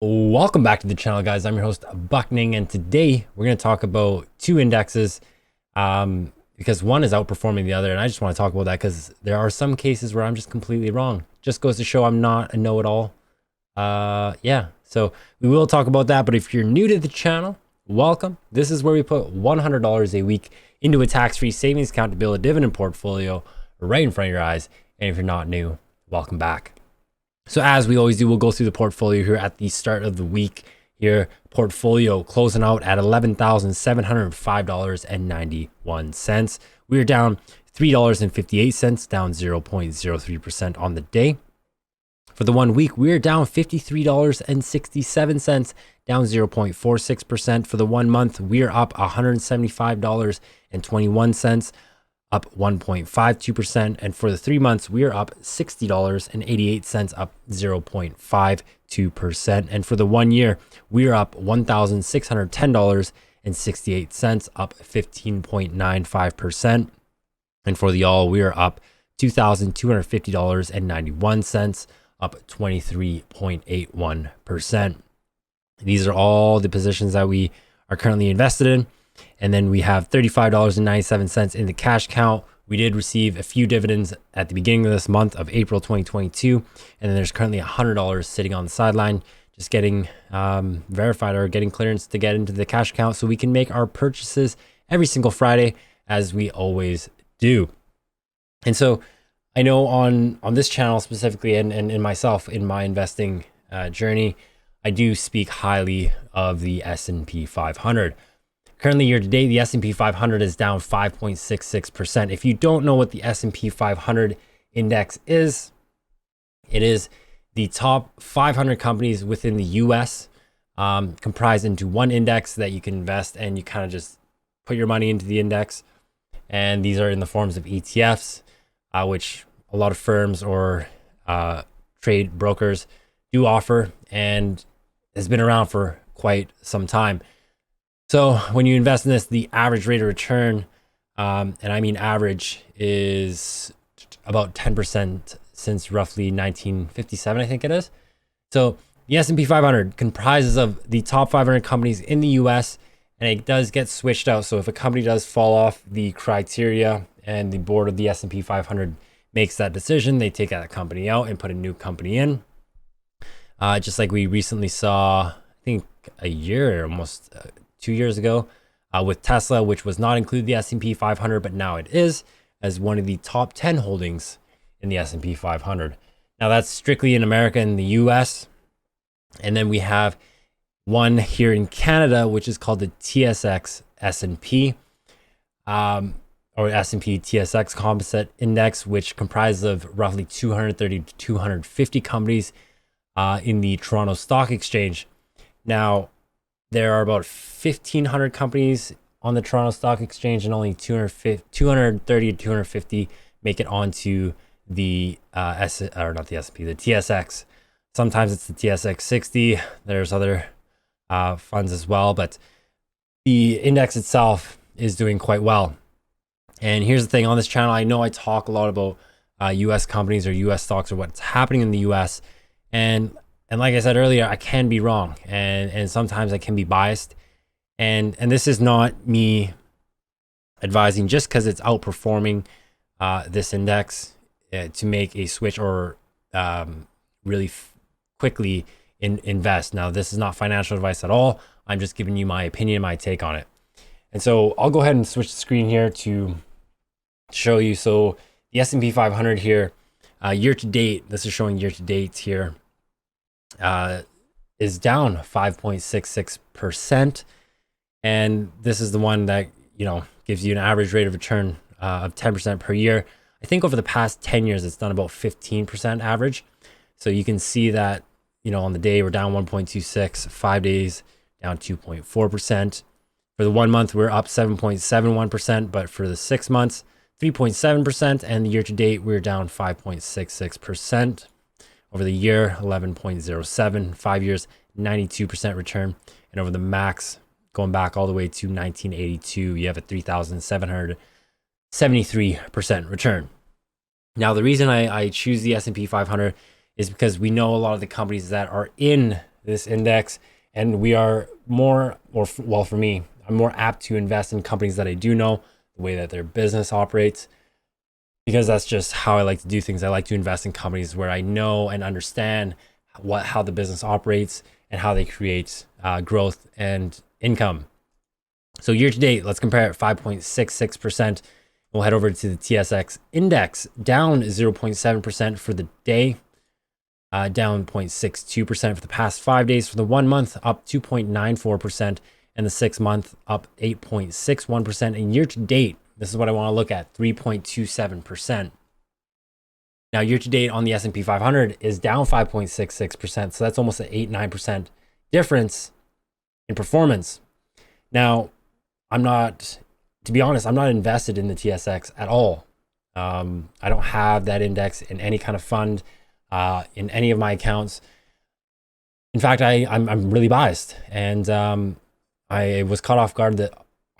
Welcome back to the channel, guys. I'm your host, Buckning, and today we're going to talk about two indexes because one is outperforming the other, and I just want to talk about that because there are some cases where I'm just completely wrong. Just goes to show I'm not a know-it-all. Yeah, so we will talk about that, but if you're new to the channel, welcome. This is where we put $100 a week into a tax-free savings account to build a dividend portfolio right in front of your eyes, and if you're not new, welcome back. So as we always do, we'll go through the portfolio here at the start of the week. Here, portfolio closing out at $11,705.91. We are down $3.58, down 0.03% on the day. For the 1 week, we are down $53.67, down 0.46%. For the 1 month, we are up $175.21, up 1.52%, and for the 3 months we are up $60.88, up 0.52%, and for the 1 year we are up $1,610.68, up 15.95%, and for the all we are up $2,250.91, up 23.81%. These are all the positions that we are currently invested in. And then we have $35.97 in the cash count. We did receive a few dividends at the beginning of this month of April 2022. And then there's currently $100 sitting on the sideline, just getting verified or getting clearance to get into the cash count so we can make our purchases every single Friday as we always do. And so I know on this channel specifically and in myself in my investing journey, I do speak highly of the S&P 500. Currently, year to date, the S&P 500 is down 5.66%. If you don't know what the S&P 500 index is, it is the top 500 companies within the US comprised into one index that you can invest, and you kind of just put your money into the index. And these are in the forms of ETFs, which a lot of firms or trade brokers do offer, and has been around for quite some time. So when you invest in this, the average rate of return, and I mean average, is about 10% since roughly 1957, I think it is. So the S&P 500 comprises of the top 500 companies in the US, and it does get switched out. So if a company does fall off the criteria and the board of the S&P 500 makes that decision, they take that company out and put a new company in. Just like we recently saw, I think a year or almost 2 years ago with Tesla, which was not included in the S&P 500, but now it is as one of the top 10 holdings in the S&P 500. Now that's strictly in America and the US. And then we have one here in Canada, which is called the TSX S&P, or S&P TSX Composite Index, which comprises of roughly 230 to 250 companies in the Toronto Stock Exchange. Now, there are about 1,500 companies on the Toronto Stock Exchange, and only 230 to 250 make it onto the the TSX. Sometimes it's the TSX 60. There's other funds as well, but the index itself is doing quite well. And here's the thing, on this channel, I know I talk a lot about US companies or US stocks or what's happening in the US, and like I said earlier, I can be wrong, and sometimes I can be biased, and this is not me advising just because it's outperforming this index to make a switch or really quickly invest. Now, this is not financial advice at all. I'm just giving you my opinion, my take on it. And so I'll go ahead and switch the screen here to show you. So the S&P 500 here, year to date, this is showing year to date here, is down 5.66%, and this is the one that gives you an average rate of return of 10% per year. I think over the past 10 years it's done about 15% average. So you can see that on the day we're down 1.26, 5 days down 2.4%. For the 1 month we're up 7.71%, but for the 6 months 3.7%, and the year to date we're down 5.66%. Over the year, 11.07, 5 years, 92% return. And over the max, going back all the way to 1982, you have a 3,773% return. Now, the reason I choose the S&P 500 is because we know a lot of the companies that are in this index, and we are more, or well, for me, I'm more apt to invest in companies that I do know, the way that their business operates, because that's just how I like to do things. I like to invest in companies where I know and understand how the business operates and how they create growth and income. So year to date, let's compare it. 5.66%. We'll head over to the TSX index, down 0.7% for the day, down 0.62% for the past 5 days. For the 1 month, up 2.94%, and the 6 month up 8.61%. And year to date, this is what I want to look at, 3.27%. Now, year to date on the S&P 500 is down 5.66%. So that's almost an 8-9% difference in performance. Now, to be honest, I'm not invested in the TSX at all. I don't have that index in any kind of fund, in any of my accounts. In fact, I'm really biased, and I was caught off guard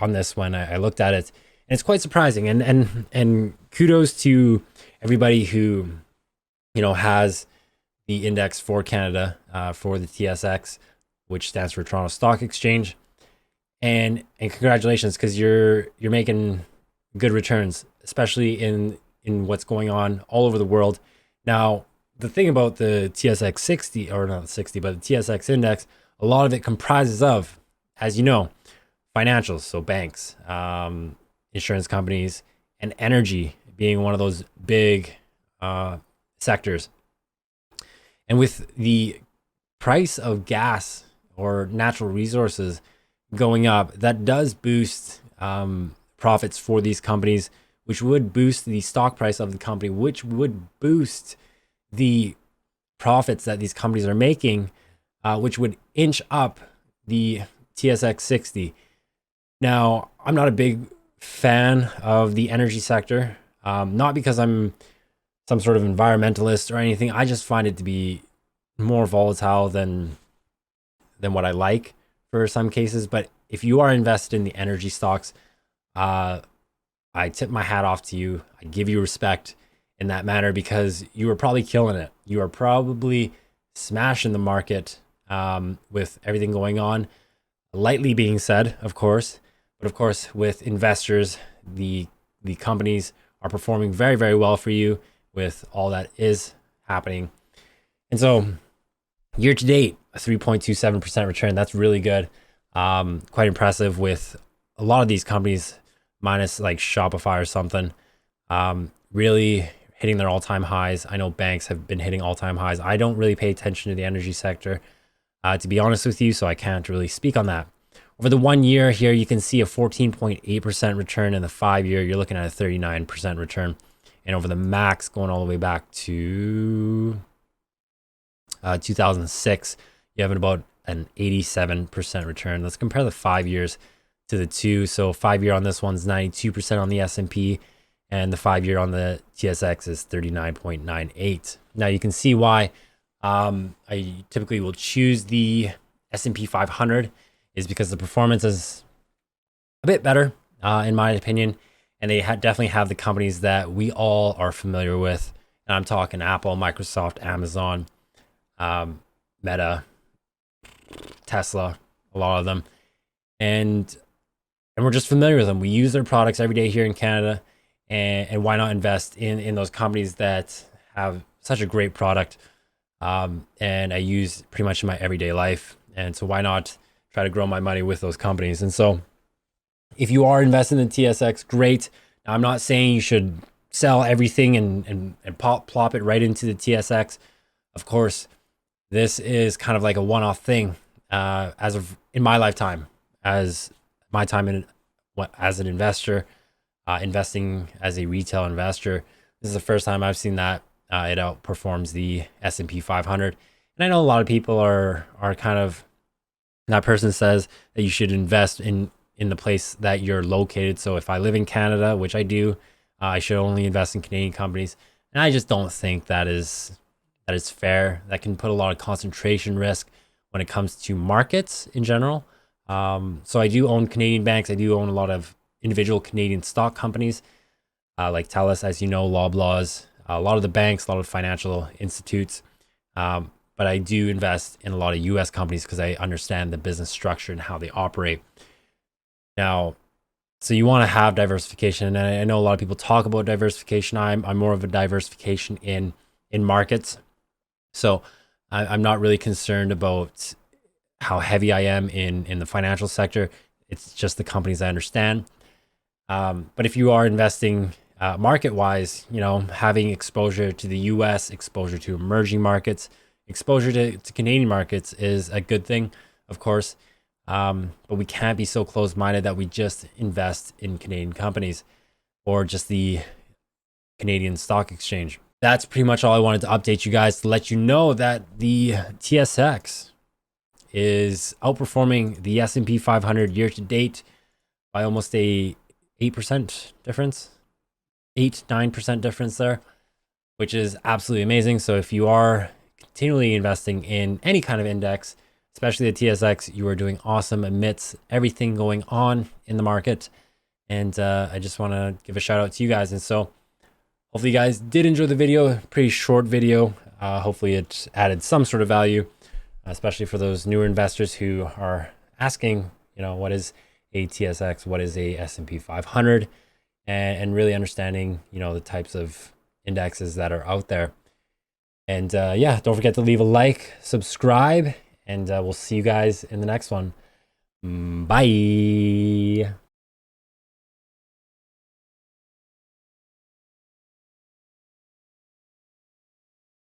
on this when I looked at it, and it's quite surprising. And kudos to everybody who has the index for Canada, for the TSX, which stands for Toronto Stock Exchange. And congratulations, because you're making good returns, especially in what's going on all over the world. Now, the thing about the TSX 60, or not 60, but the TSX index, a lot of it comprises of, as you know, financials, so banks, insurance companies, and energy being one of those big sectors. And with the price of gas or natural resources going up, that does boost profits for these companies, which would boost the stock price of the company, which would boost the profits that these companies are making, which would inch up the TSX 60. Now, I'm not a big fan of the energy sector, not because I'm some sort of environmentalist or anything. I just find it to be more volatile than what I like for some cases. But if you are invested in the energy stocks, I tip my hat off to you. I give you respect in that manner, because you are probably killing it. You are probably smashing the market with everything going on. Lightly being said, of course, but of course, with investors, the companies are performing very, very well for you with all that is happening. And so, year to date, a 3.27% return. That's really good. Quite impressive with a lot of these companies, minus like Shopify or something, really hitting their all-time highs. I know banks have been hitting all-time highs. I don't really pay attention to the energy sector, to be honest with you, so I can't really speak on that. Over the 1 year here, you can see a 14.8% return. In the 5 year, you're looking at a 39% return. And over the max, going all the way back to 2006, you have about an 87% return. Let's compare the 5 years to the two. So 5 year on this one's 92% on the S&P, and the 5 year on the TSX is 39.98. Now you can see why I typically will choose the S&P 500 is because the performance is a bit better, in my opinion, and they definitely have the companies that we all are familiar with. And I'm talking Apple, Microsoft, Amazon, Meta, Tesla, a lot of them, and we're just familiar with them. We use their products every day here in Canada, and why not invest in those companies that have such a great product, and I use pretty much in my everyday life. And so why not try to grow my money with those companies? And so if you are investing in TSX, great. Now, I'm not saying you should sell everything and plop it right into the TSX. Of course, this is kind of like a one-off thing, in my lifetime, as my time as an investor, investing as a retail investor. This is the first time I've seen that it outperforms the S&P 500. And I know a lot of people are kind of, that person says that you should invest in the place that you're located. So if I live in Canada, which I do, I should only invest in Canadian companies. And I just don't think that is fair. That can put a lot of concentration risk when it comes to markets in general. So I do own Canadian banks. I do own a lot of individual Canadian stock companies, like TELUS, as you know, Loblaws, a lot of the banks, a lot of financial institutes. but I do invest in a lot of US companies because I understand the business structure and how they operate. Now, so you want to have diversification, and I know a lot of people talk about diversification. I'm more of a diversification in markets. So I'm not really concerned about how heavy I am in the financial sector. It's just the companies I understand. But if you are investing market-wise, you know, having exposure to the US, exposure to emerging markets, exposure to Canadian markets is a good thing, of course. But we can't be so close-minded that we just invest in Canadian companies or just the Canadian Stock Exchange. That's pretty much all I wanted to update you guys, to let you know that the TSX is outperforming the S&P 500 year to date by almost a 8% difference, 9% difference there, which is absolutely amazing. So if you are continually investing in any kind of index, especially the TSX, you are doing awesome amidst everything going on in the market. And I just want to give a shout out to you guys. And so hopefully you guys did enjoy the video, pretty short video. Hopefully it added some sort of value, especially for those newer investors who are asking, you know, what is a TSX, what is a S&P 500, and really understanding, you know, the types of indexes that are out there. And yeah, don't forget to leave a like, subscribe, and we'll see you guys in the next one. Bye.